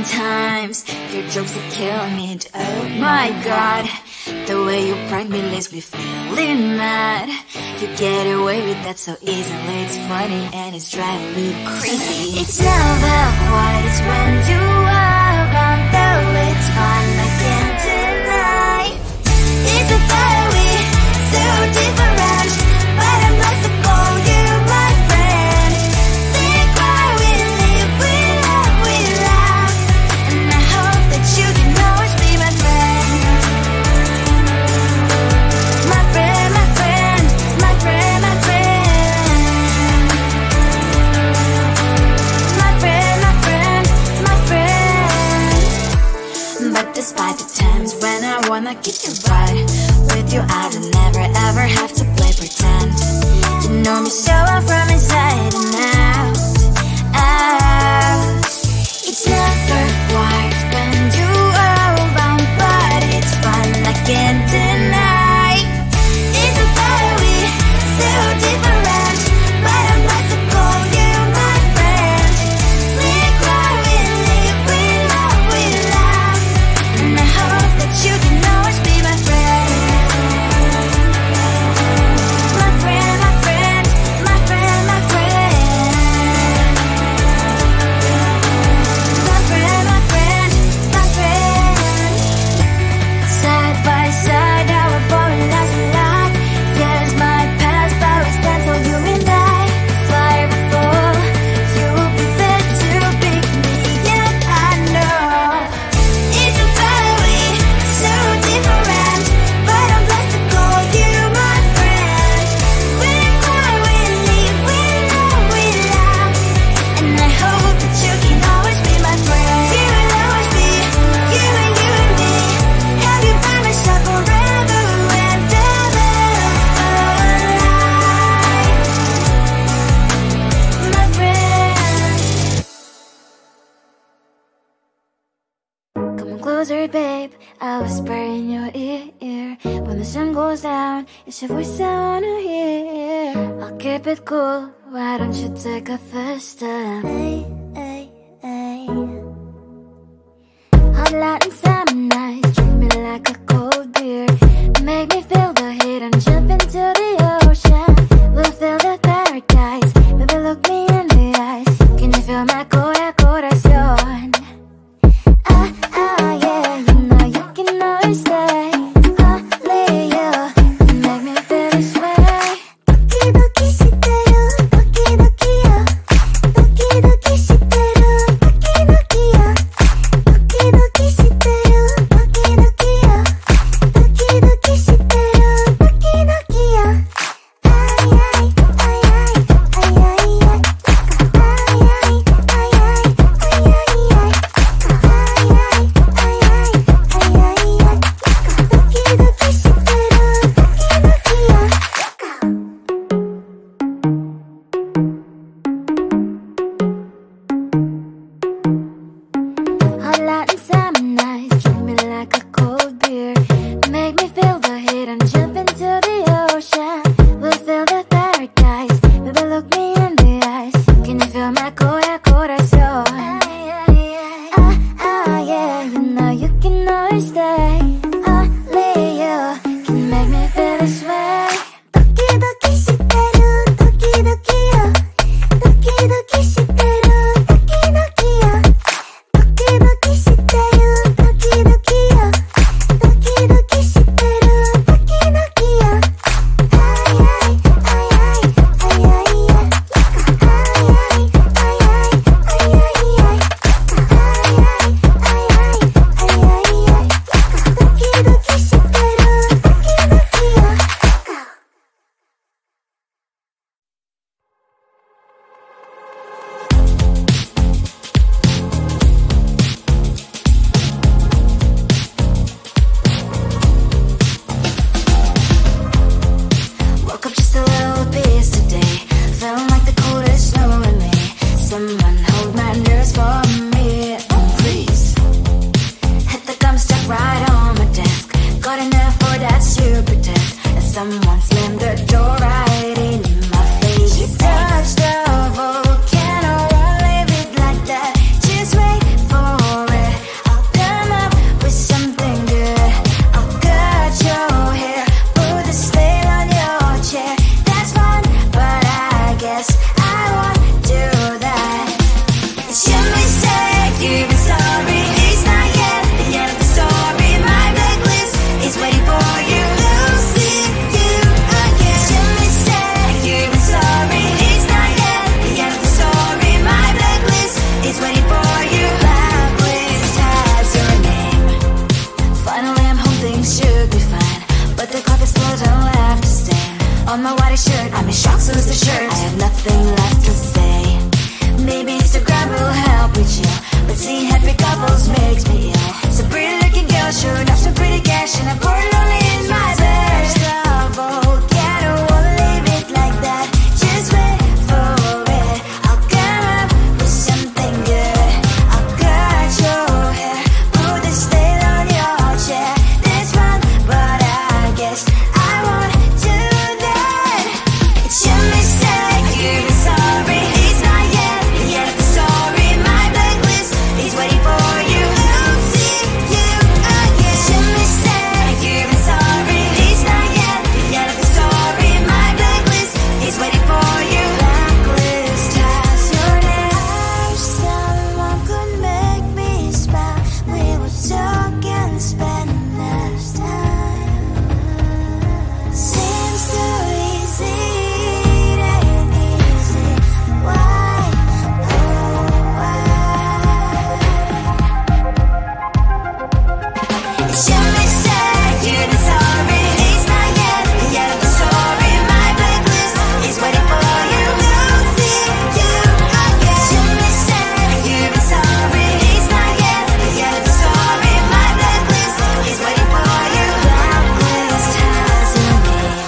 sometimes your jokes are killing me. Oh my god, the way you prank me leaves me feeling mad. You get away with that so easily. It's funny and it's driving me crazy. It's never quiet, it's when you are around. Though it's fun, I can't deny. It's a very so different, but I'm lost to call you my friend. Think why we live, we love, we laugh, and I hope that you can always be my friend. My friend, my friend, my friend, my friend. My friend, my friend, my friend. But despite the times when I wanna keep you right, with you I don't never ever have to play pretend. You know me so well from inside and out, out. It's never quiet when you are around, but it's fun, I can't deny. It's a very so different, but I'm not to call you my friend. We cry, we live, we love, we laugh, and I hope that you can always be my friend. My friend, my friend, my friend, my friend. My friend, my friend, my friend. Side by side, our body lasts a lot. Yes, my past, but we stand so you and I fly before. You will be there to pick me, yet I know it's a very so different, but I'm blessed to call you my friend. We cry, we live, we love, we laugh, and I hope that you can always be my friend. You will always be you and me. Have you by my side forever and ever. My friend. Come closer, babe, I'll whisper in your ear. When the sun goes down, it's your voice I wanna hear. I'll keep it cool, why don't you take a first step? Hey, hey, hey. Hot light and summer nights, treat me like a cold beer. Make me feel the heat and jump into the ocean. We'll feel the paradise, baby look me in the eyes. Can you feel my corazón? Yeah, you know you can always stay. Only you can make me feel this way. Doki doki shiteru, doki doki yo. Doki doki shiteru, doki doki yo. Doki doki shiteru, doki doki yo. Doki doki shiteru, doki doki yo. Ay ay ay ay ay ay ay. Ay ay ay ay ay ay ay. Hot light and summer nights, treat me like a cold beer. Make me feel the heat and jump into the ocean. We'll feel the paradise, baby look me in the eyes. Can you feel my corazón? Yeah, you know you can always stay. Only you can make me feel this way. Doki doki shiteru, doki doki yo. Doki doki shiteru, doki doki yo. Doki doki shiteru, doki doki yo. Doki doki shiteru, doki doki yo. Ay ay ay ay ay ay ay. Ay ay ay ay ay ay ay. Ay ay ay ay ay ay. on my white shirt. I'm in shock, so it's the shirt. I have nothing left to say. Maybe Instagram will help with you, but seeing happy couples makes me ill. So pretty looking girl, sure enough, some pretty cash, and I'm bored lonely in my bed. Trouble, yeah, I don't wanna leave it like that. Just wait for it. I'll come up with something good. I'll cut your hair, put the style on your chair. This one, but I guess I won't do that. It's your mistake, you're sorry. It's not yet the story. My blacklist is waiting for you. I'll see you again. It's your mistake, you're sorry. It's not yet the story. My blacklist is waiting for you. Blacklist has your name. I wish someone could make me smile. We would talk and spend less time. Seems so easy, it ain't easy. Why? Oh, why? It's your mistake, you're the sorry. It's not yet the story. My blacklist is waiting for you. I'll see you again. It's your mistake, you're the sorry. It's not yet the story. My blacklist is waiting for you. Blacklist has your name.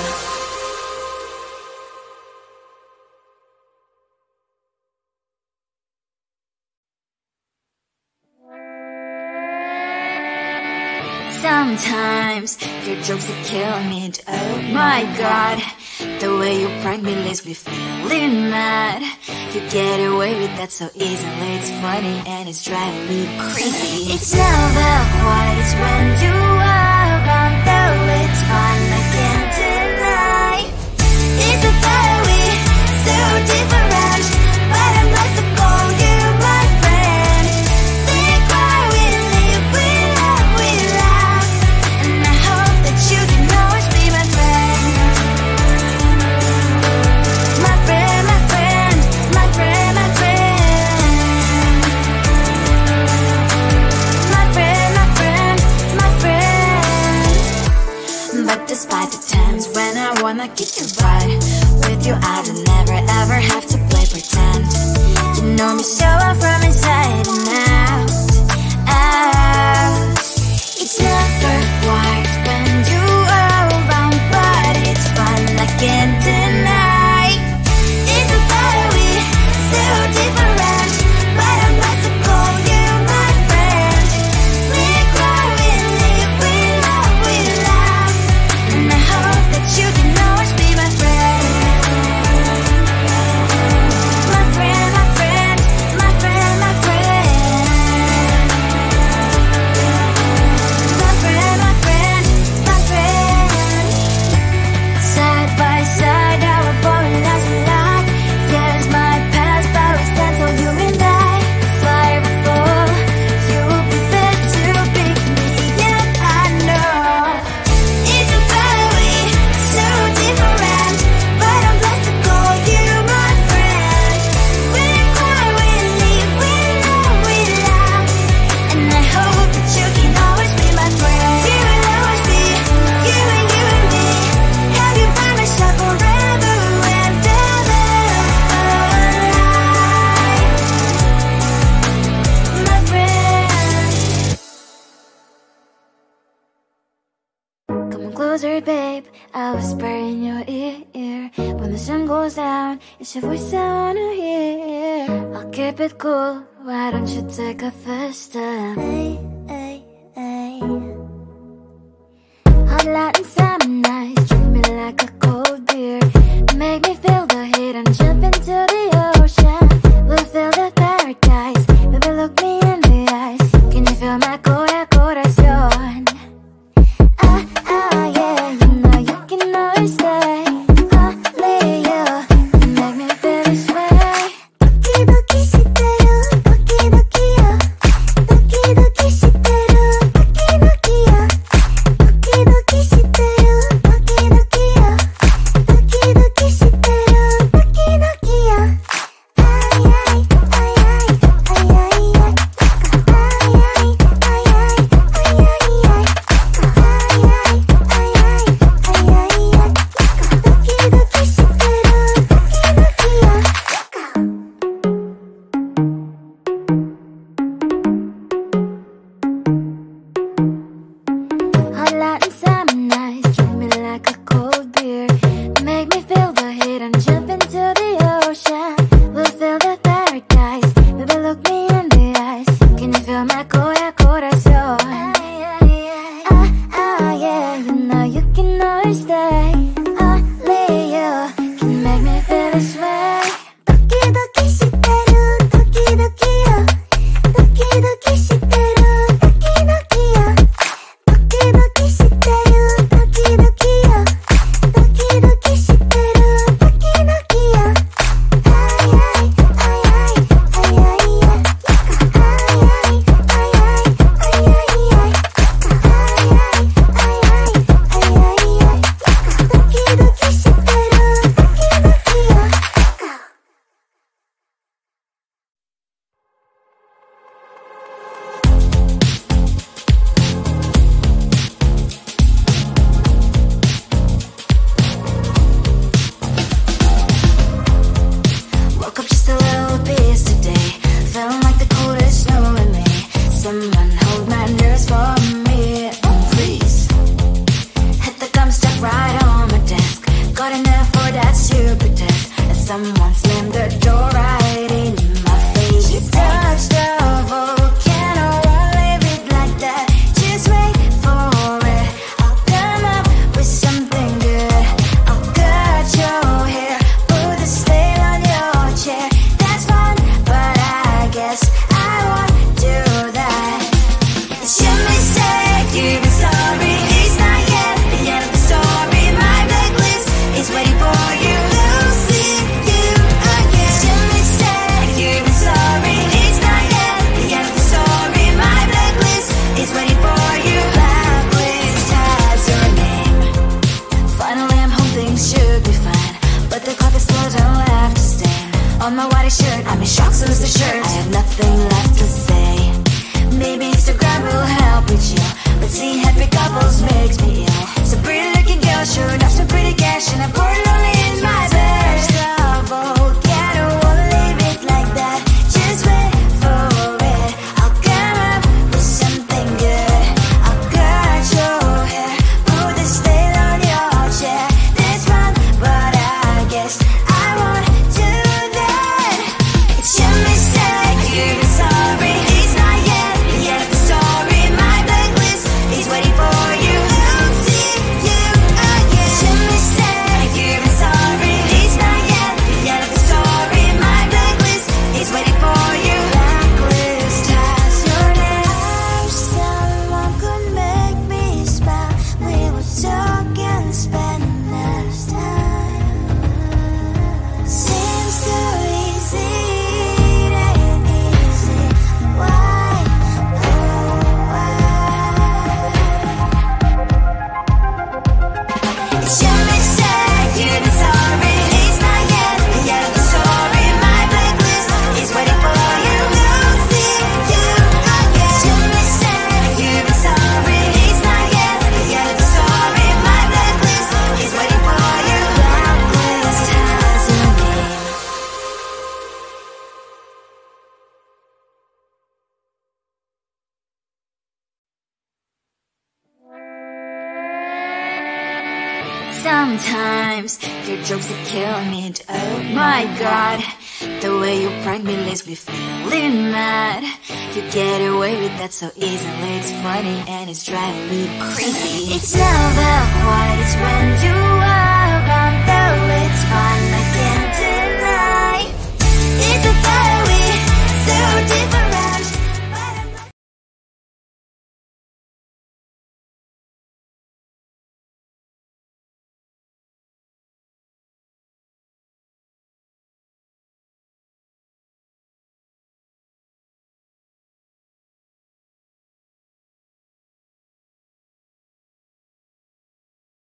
Sometimes your jokes are killing me. Oh my god, the way you prank me leaves me feeling mad. You get away with that so easily. It's funny and it's driving me crazy. It's never quiet, it's when you are around. Though it's fun, I can't deny. It's a very so different, but I'm lost to call you my friend. Think why we live, we love, we laugh, and I hope that you can always be my friend. My friend, my friend, my friend, my friend. My friend, my friend, my friend. But despite the times when I wanna kick your butt, with you I don't never ever have to play pretend. You know me so well from inside and out, out. It's never quiet when you are around, but it's fun, I can't deny. It's a very so different, but I'm not to call you my friend. We cry, we live, we love, we laugh, and I hope that you can always be my friend. My friend, my friend, my friend, my friend. My friend, my friend, my friend. Side by side, our body lasts a lot. Yes, my past, but we stand so you and I. Fire before you prefer to pick me, yet I know it's a very so different, but I'm blessed to call you my friend. We cry, we live, we love, we laugh, and I hope that you can always be my friend. You will always be you and me. Have you by my side forever and ever. My friend. Come closer, babe. I'll whisper in your ear. When the sun goes down, it's your voice I wanna hear. I'll keep it cool. Why don't you take a first step? Hey, hey, hey. Hot light and summer nights, treat me like a cold beer. Make me feel the heat and jump into the ocean. We'll feel the paradise. Baby, look me in the eyes. Can you feel my corazón? Yeah, you know you can always stay. Only you make me feel this way. Doki doki shiteru, doki doki yo. Doki doki shiteru, doki doki yo. Doki doki shiteru, nothing left to say. Maybe Instagram will help with you, but seeing happy couples makes me ill. So pretty looking girl, sure enough, some pretty cash, and I pour it only in my bed. Trouble, yeah, I don't wanna leave it like that. Just wait for it, I'll come up with something good. I'll cut your hair, put the style on your chair. This fun, but I guess I won't do that. It's your mistake, you're sorry. It's not yet the end of the story. My blacklist is waiting for you. I'll see you again. It's your mistake, you're sorry. It's not yet the end of the story. My blacklist is waiting for you. Blacklist has your name. I wish someone could make me smile. We would talk and spend less time. Seems so easy, it ain't easy. Why? Oh, why? It's your mistake, you're sorry. It's not yet the end of the story. My blacklist is waiting for you. I'll see you again. It's your mistake, you're sorry. It's not yet the end of the story. My blacklist is waiting for you. Blacklist has your name. Sometimes your jokes are killing me. Oh my god, the way you prank me leaves me feeling mad. You get away with that so easily. It's funny and it's driving me crazy. It's never quiet, it's when you